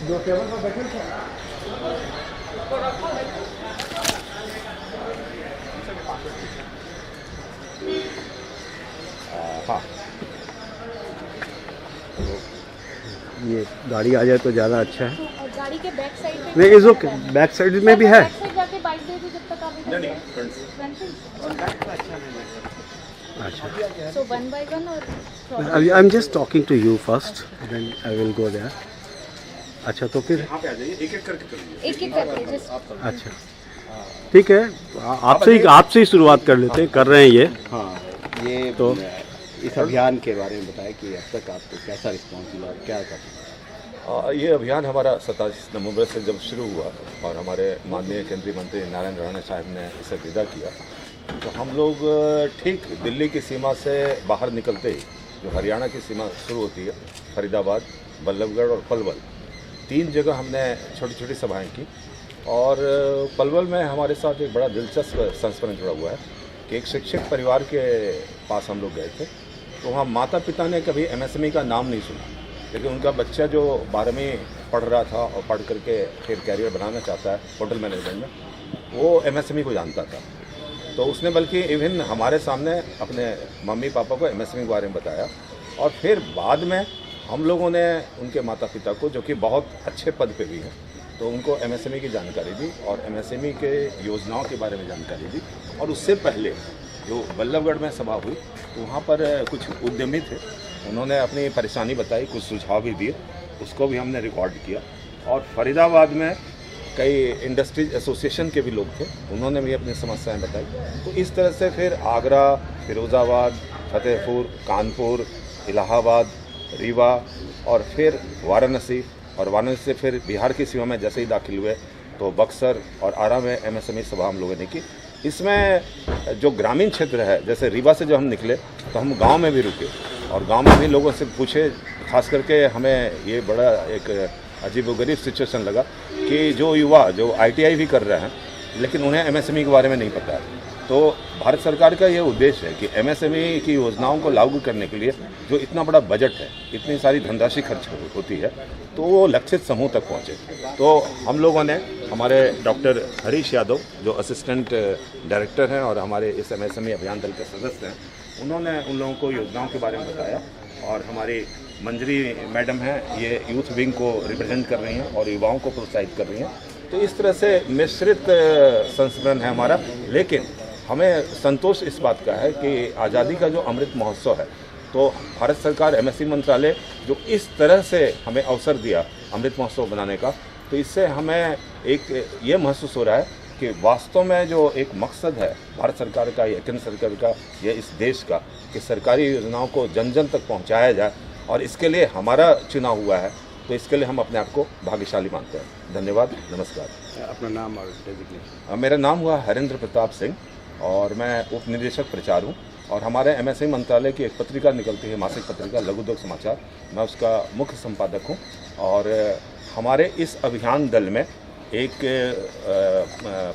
जो टेबल पर बैठे थे हाँ, ये गाड़ी आ जाए तो ज़्यादा अच्छा है। तो गाड़ी के बैक साइड में नहीं, इज ओके, बैक साइड में भी है। बैक साइड जाके बाइक दे दो जब तक आप नहीं, अच्छा। सो 1 by 1 और I am just talking to you first, then I will go there. अच्छा, तो फिर यहाँ पे आ जाइए, एक एक करके करिए। एक करके जस्ट। अच्छा, ठीक है, आपसे ही शुरुआत कर लेते हैं, कर रहे हैं ये। हाँ, ये तो इस अभियान के बारे में बताएं कि अब तक आपको कैसा रिस्पॉन्स मिला, क्या कर। ये अभियान हमारा 27 नवंबर से जब शुरू हुआ और हमारे माननीय केंद्रीय मंत्री नारायण राणा साहब ने इसे विदा किया, तो हम लोग ठीक दिल्ली की सीमा से बाहर निकलते ही, जो हरियाणा की सीमा शुरू होती है, फरीदाबाद, बल्लभगढ़ और पलवल, 3 जगह हमने छोटी छोटी सभाएं की। और पलवल में हमारे साथ एक बड़ा दिलचस्प संस्मरण जुड़ा हुआ है कि एक शिक्षक परिवार के पास हम लोग गए थे, तो वहाँ माता पिता ने कभी एमएसएमई का नाम नहीं सुना, लेकिन उनका बच्चा जो 12वीं पढ़ रहा था और पढ़ करके फिर कैरियर बनाना चाहता है होटल मैनेजमेंट में, वो एमएसएमई को जानता था। तो उसने बल्कि इवन हमारे सामने अपने मम्मी पापा को एमएसएमई के बारे में बताया। और फिर बाद में हम लोगों ने उनके माता पिता को, जो कि बहुत अच्छे पद पे भी हैं, तो उनको एमएसएमई की जानकारी दी और एमएसएमई के योजनाओं के बारे में जानकारी दी। और उससे पहले जो बल्लभगढ़ में सभा हुई, तो वहाँ पर कुछ उद्यमी थे, उन्होंने अपनी परेशानी बताई, कुछ सुझाव भी दिए, उसको भी हमने रिकॉर्ड किया। और फरीदाबाद में कई इंडस्ट्रीज एसोसिएशन के भी लोग थे, उन्होंने भी अपनी समस्याएं बताई। तो इस तरह से फिर आगरा, फिरोज़ाबाद, फतेहपुर, कानपुर, इलाहाबाद, रीवा और फिर वाराणसी, और वाराणसी से फिर बिहार की सीमा में जैसे ही दाखिल हुए तो बक्सर और आरा में एमएसएमई सभा हम लोगों ने की। इसमें जो ग्रामीण क्षेत्र है, जैसे रीवा से जब हम निकले तो हम गांव में भी रुके और गांव में भी लोगों से पूछे। खास करके हमें ये बड़ा एक अजीबोगरीब सिचुएशन लगा कि जो युवा जो आईटीआई भी कर रहे हैं, लेकिन उन्हें एमएसएमई के बारे में नहीं पता है। तो भारत सरकार का ये उद्देश्य है कि एमएसएमई की योजनाओं को लागू करने के लिए जो इतना बड़ा बजट है, इतनी सारी धनराशि खर्च होती है, तो वो लक्षित समूह तक पहुँचे। तो हम लोगों ने, हमारे डॉक्टर हरीश यादव जो असिस्टेंट डायरेक्टर हैं और हमारे इस एमएसएमई अभियान दल के सदस्य हैं, उन्होंने उन लोगों को योजनाओं के बारे में बताया। और हमारी मंजरी मैडम हैं, ये यूथ विंग को रिप्रेजेंट कर रही हैं और युवाओं को प्रोत्साहित कर रही हैं। तो इस तरह से मिश्रित संस्मरण है हमारा, लेकिन हमें संतोष इस बात का है कि आज़ादी का जो अमृत महोत्सव है, तो भारत सरकार एमएसएमई मंत्रालय जो इस तरह से हमें अवसर दिया अमृत महोत्सव बनाने का, तो इससे हमें एक ये महसूस हो रहा है कि वास्तव में जो एक मकसद है भारत सरकार का या केंद्र सरकार का या इस देश का, कि सरकारी योजनाओं को जन जन तक पहुंचाया जाए, और इसके लिए हमारा चुनाव हुआ है, तो इसके लिए हम अपने आप को भाग्यशाली मानते हैं। धन्यवाद, नमस्कार। अपना नाम और डेजिग्नेशन। मेरा नाम हुआ हरेंद्र प्रताप सिंह और मैं उप निदेशक प्रचार हूँ। और हमारे एमएसएमई मंत्रालय की एक पत्रिका निकलती है, मासिक पत्रिका लघु उद्योग समाचार, मैं उसका मुख्य संपादक हूँ। और हमारे इस अभियान दल में एक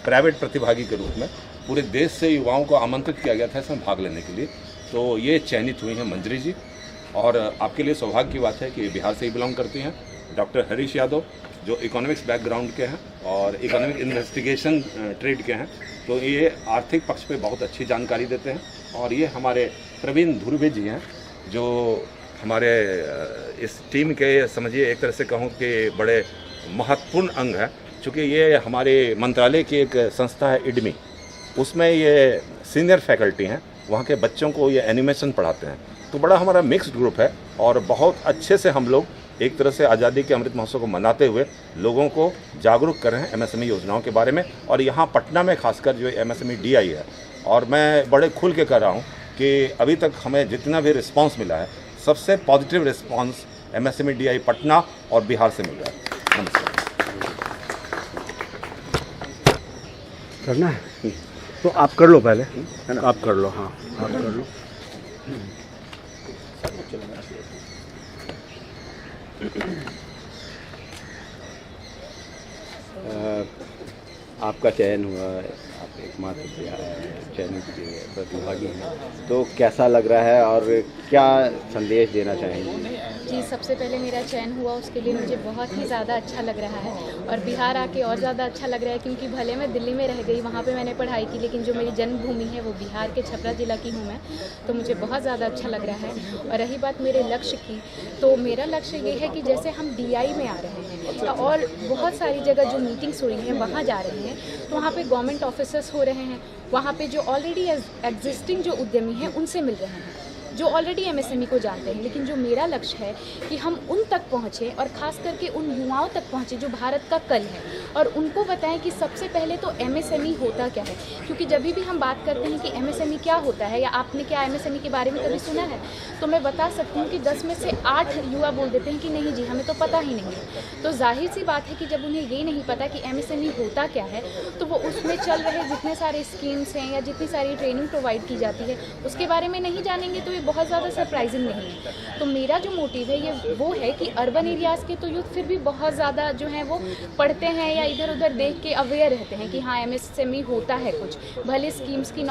प्राइवेट प्रतिभागी के रूप में पूरे देश से युवाओं को आमंत्रित किया गया था इसमें भाग लेने के लिए। तो ये चयनित हुई हैं मंजरी जी, और आपके लिए सौभाग्य की बात है कि बिहार से ही बिलोंग करती हैं। डॉक्टर हरीश यादव जो इकोनॉमिक्स बैकग्राउंड के हैं और इकोनॉमिक इन्वेस्टिगेशन ट्रेड के हैं, तो ये आर्थिक पक्ष पे बहुत अच्छी जानकारी देते हैं। और ये हमारे प्रवीण धुर्वे जी हैं, जो हमारे इस टीम के, समझिए एक तरह से कहूँ कि बड़े महत्वपूर्ण अंग हैं, चूँकि ये हमारे मंत्रालय की एक संस्था है इडमी, उसमें ये सीनियर फैकल्टी हैं, वहाँ के बच्चों को ये एनिमेशन पढ़ाते हैं। तो बड़ा हमारा मिक्स्ड ग्रुप है और बहुत अच्छे से हम लोग एक तरह से आज़ादी के अमृत महोत्सव को मनाते हुए लोगों को जागरूक कर रहे हैं एमएसएमई योजनाओं के बारे में। और यहाँ पटना में खासकर जो एमएसएमई डीआई है, और मैं बड़े खुल के कह रहा हूँ कि अभी तक हमें जितना भी रिस्पांस मिला है, सबसे positive response MSME DI Patna और बिहार से मिल रहा है। नमस्कार। करना है तो आप कर लो पहले, है ना? आप कर लो, हाँ आप कर लो। आपका चयन हुआ, आप एकमात्र चयनित प्रतिभागी हैं, तो कैसा लग रहा है और क्या संदेश देना चाहेंगे? जी, सबसे पहले मेरा चयन हुआ उसके लिए मुझे बहुत ही ज़्यादा अच्छा लग रहा है और बिहार आके और ज़्यादा अच्छा लग रहा है, क्योंकि भले मैं दिल्ली में रह गई, वहाँ पे मैंने पढ़ाई की, लेकिन जो मेरी जन्मभूमि है वो बिहार के छपरा ज़िला की हूँ मैं, तो मुझे बहुत ज़्यादा अच्छा लग रहा है। और रही बात मेरे लक्ष्य की, तो मेरा लक्ष्य ये है कि जैसे हम DI में आ रहे हैं और बहुत सारी जगह जो मीटिंग्स हो रही हैं वहाँ जा रहे हैं, तो वहाँ पे गवर्नमेंट ऑफिसर्स हो रहे हैं, वहाँ पे जो ऑलरेडी एग्जिस्टिंग जो उद्यमी हैं उनसे मिल रहे हैं, जो ऑलरेडी MSME को जानते हैं। लेकिन जो मेरा लक्ष्य है कि हम उन तक पहुँचे और ख़ास करके उन युवाओं तक पहुँचे जो भारत का कल है, और उनको बताएं कि सबसे पहले तो MSME होता क्या है। क्योंकि जब भी हम बात करते हैं कि MSME क्या होता है या आपने क्या MSME के बारे में कभी सुना है, तो मैं बता सकती हूँ कि 10 में से 8 युवा बोल देते हैं कि नहीं जी, हमें तो पता ही नहीं है। तो जाहिर सी बात है कि जब उन्हें ये नहीं पता कि MSME होता क्या है, तो वो उसमें चल रहे जितने सारे स्कीम्स हैं या जितनी सारी ट्रेनिंग प्रोवाइड की जाती है उसके बारे में नहीं जानेंगे, तो ये बहुत ज़्यादा सरप्राइजिंग नहीं है। तो मेरा जो मोटिव है ये वो है कि अर्बन एरियाज़ के तो यूथ फिर भी बहुत ज़्यादा जो है वो पढ़ते हैं या इधर उधर देख के अवेयर रहते हैं कि हाँ MSME होता है कुछ, भले स्कीम्स की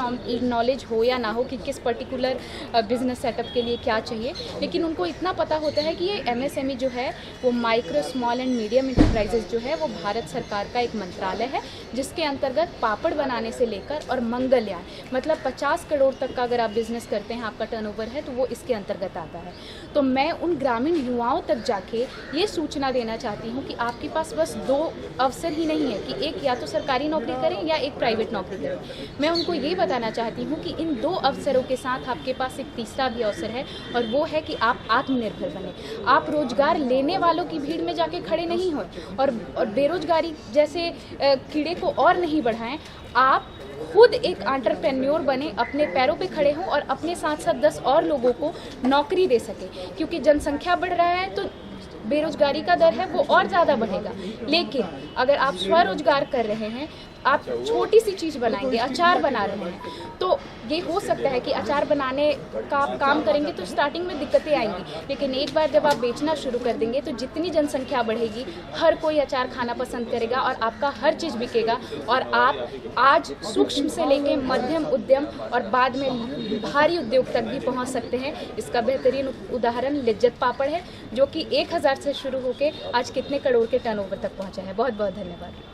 नॉलेज हो या ना हो कि किस पर्टिकुलर बिजनेस सेटअप के लिए क्या चाहिए, लेकिन उनको इतना पता होता है कि ये MSME जो है वो micro small and medium enterprises जो है वो भारत सरकार का एक मंत्रालय है, जिसके अंतर्गत पापड़ बनाने से लेकर और मंगलयान मतलब 50 करोड़ तक का अगर आप बिजनेस करते हैं, आपका टर्नओवर है, तो वो इसके अंतर्गत आता है। तो मैं उन ग्रामीण युवाओं तक जाके ये सूचना देना चाहती हूँ कि आपके पास बस 2 अवसर ही नहीं है कि एक या तो सरकारी नौकरी करें या एक प्राइवेट नौकरी करें। मैं उनको ये बताना चाहती हूँ कि इन 2 अवसरों के साथ आपके पास एक तीसरा भी अवसर है, और वो है कि आप आत्मनिर्भर बने। आप रोजगार लेने वालों की भीड़ में जाके खड़े नहीं हो और बेरोजगारी जैसे कीड़े को और नहीं बढ़ाएं। आप खुद एक एंटरप्रेन्योर बने, अपने पैरों पे खड़े हों और अपने साथ साथ 10 और लोगों को नौकरी दे सके, क्योंकि जनसंख्या बढ़ रहा है तो बेरोजगारी का दर है वो और ज़्यादा बढ़ेगा। लेकिन अगर आप स्वरोजगार कर रहे हैं, आप छोटी सी चीज़ बनाएंगे, अचार बना रहे हैं, तो ये हो सकता है कि अचार बनाने का आप काम करेंगे तो स्टार्टिंग में दिक्कतें आएंगी, लेकिन एक बार जब आप बेचना शुरू कर देंगे तो जितनी जनसंख्या बढ़ेगी हर कोई अचार खाना पसंद करेगा और आपका हर चीज़ बिकेगा, और आप आज सूक्ष्म से लेके मध्यम उद्यम और बाद में भारी उद्योग तक भी पहुंच सकते हैं। इसका बेहतरीन उदाहरण लिज्जत पापड़ है, जो कि 1000 से शुरू होकर आज कितने करोड़ के टर्नओवर तक पहुंचा है। बहुत बहुत धन्यवाद।